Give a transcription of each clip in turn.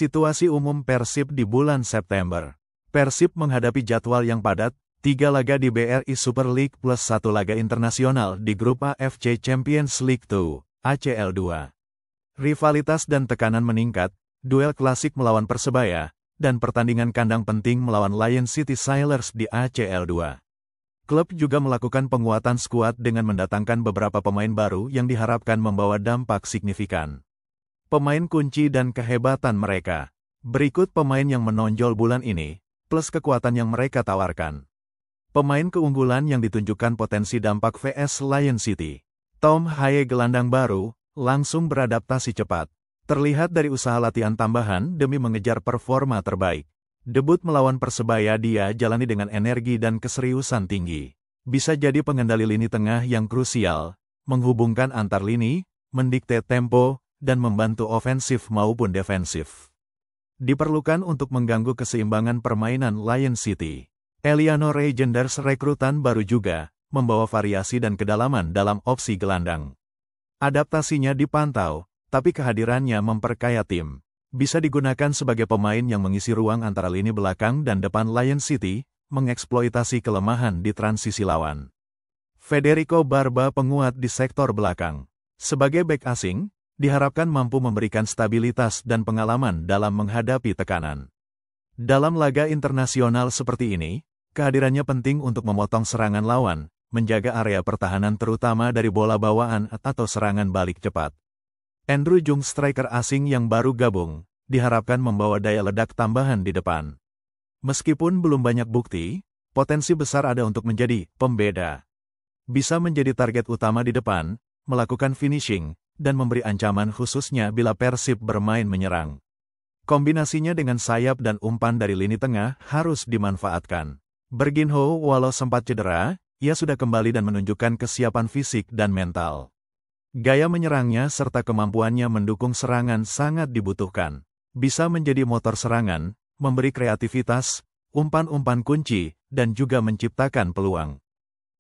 Situasi umum Persib di bulan September. Persib menghadapi jadwal yang padat, 3 laga di BRI Super League plus 1 laga internasional di grup AFC Champions League 2, ACL2. Rivalitas dan tekanan meningkat, duel klasik melawan Persebaya, dan pertandingan kandang penting melawan Lion City Sailors di ACL2. Klub juga melakukan penguatan skuad dengan mendatangkan beberapa pemain baru yang diharapkan membawa dampak signifikan. Pemain kunci dan kehebatan mereka. Berikut pemain yang menonjol bulan ini, plus kekuatan yang mereka tawarkan. Pemain keunggulan yang ditunjukkan potensi dampak vs Lion City. Tom Haye gelandang baru, langsung beradaptasi cepat. Terlihat dari usaha latihan tambahan demi mengejar performa terbaik. Debut melawan Persebaya dia jalani dengan energi dan keseriusan tinggi. Bisa jadi pengendali lini tengah yang krusial, menghubungkan antar lini, mendikte tempo, dan membantu ofensif maupun defensif. Diperlukan untuk mengganggu keseimbangan permainan Lion City. Eliano Regenders rekrutan baru juga, membawa variasi dan kedalaman dalam opsi gelandang. Adaptasinya dipantau, tapi kehadirannya memperkaya tim. Bisa digunakan sebagai pemain yang mengisi ruang antara lini belakang dan depan Lion City, mengeksploitasi kelemahan di transisi lawan. Federico Barba penguat di sektor belakang. Sebagai bek asing, diharapkan mampu memberikan stabilitas dan pengalaman dalam menghadapi tekanan. Dalam laga internasional seperti ini, kehadirannya penting untuk memotong serangan lawan, menjaga area pertahanan terutama dari bola bawaan atau serangan balik cepat. Andrew Jung striker asing yang baru gabung, diharapkan membawa daya ledak tambahan di depan. Meskipun belum banyak bukti, potensi besar ada untuk menjadi pembeda. Bisa menjadi target utama di depan, melakukan finishing, dan memberi ancaman khususnya bila Persib bermain menyerang. Kombinasinya dengan sayap dan umpan dari lini tengah harus dimanfaatkan. Berginho walau sempat cedera, ia sudah kembali dan menunjukkan kesiapan fisik dan mental. Gaya menyerangnya serta kemampuannya mendukung serangan sangat dibutuhkan. Bisa menjadi motor serangan, memberi kreativitas, umpan-umpan kunci, dan juga menciptakan peluang.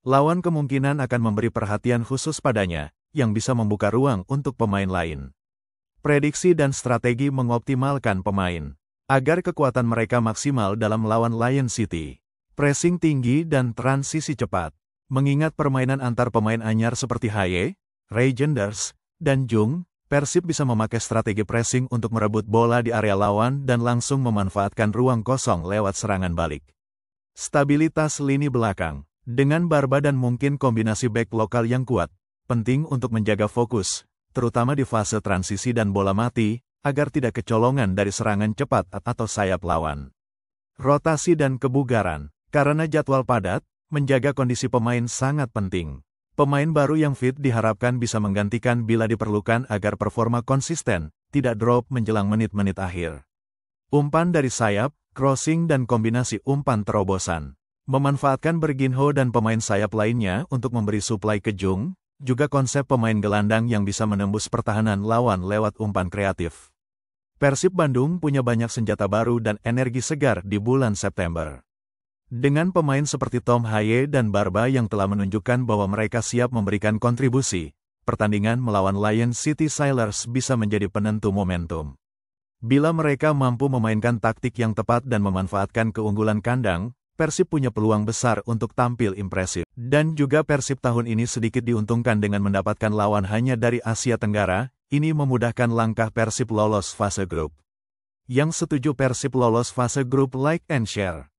Lawan kemungkinan akan memberi perhatian khusus padanya, yang bisa membuka ruang untuk pemain lain. Prediksi dan strategi mengoptimalkan pemain, agar kekuatan mereka maksimal dalam melawan Lion City. Pressing tinggi dan transisi cepat. Mengingat permainan antar pemain anyar seperti Haye, Regenders, dan Jung, Persib bisa memakai strategi pressing untuk merebut bola di area lawan dan langsung memanfaatkan ruang kosong lewat serangan balik. Stabilitas lini belakang. Dengan Barba dan mungkin kombinasi back lokal yang kuat, penting untuk menjaga fokus, terutama di fase transisi dan bola mati, agar tidak kecolongan dari serangan cepat atau sayap lawan. Rotasi dan kebugaran. Karena jadwal padat, menjaga kondisi pemain sangat penting. Pemain baru yang fit diharapkan bisa menggantikan bila diperlukan agar performa konsisten, tidak drop menjelang menit-menit akhir. Umpan dari sayap, crossing dan kombinasi umpan terobosan. Memanfaatkan Berginho dan pemain sayap lainnya untuk memberi suplai ke Jung, juga konsep pemain gelandang yang bisa menembus pertahanan lawan lewat umpan kreatif. Persib Bandung punya banyak senjata baru dan energi segar di bulan September. Dengan pemain seperti Tom Haye dan Barba yang telah menunjukkan bahwa mereka siap memberikan kontribusi, pertandingan melawan Lion City Sailors bisa menjadi penentu momentum. Bila mereka mampu memainkan taktik yang tepat dan memanfaatkan keunggulan kandang, Persib punya peluang besar untuk tampil impresif. Dan juga Persib tahun ini sedikit diuntungkan dengan mendapatkan lawan hanya dari Asia Tenggara, ini memudahkan langkah Persib lolos fase grup. Yang setuju Persib lolos fase grup like and share.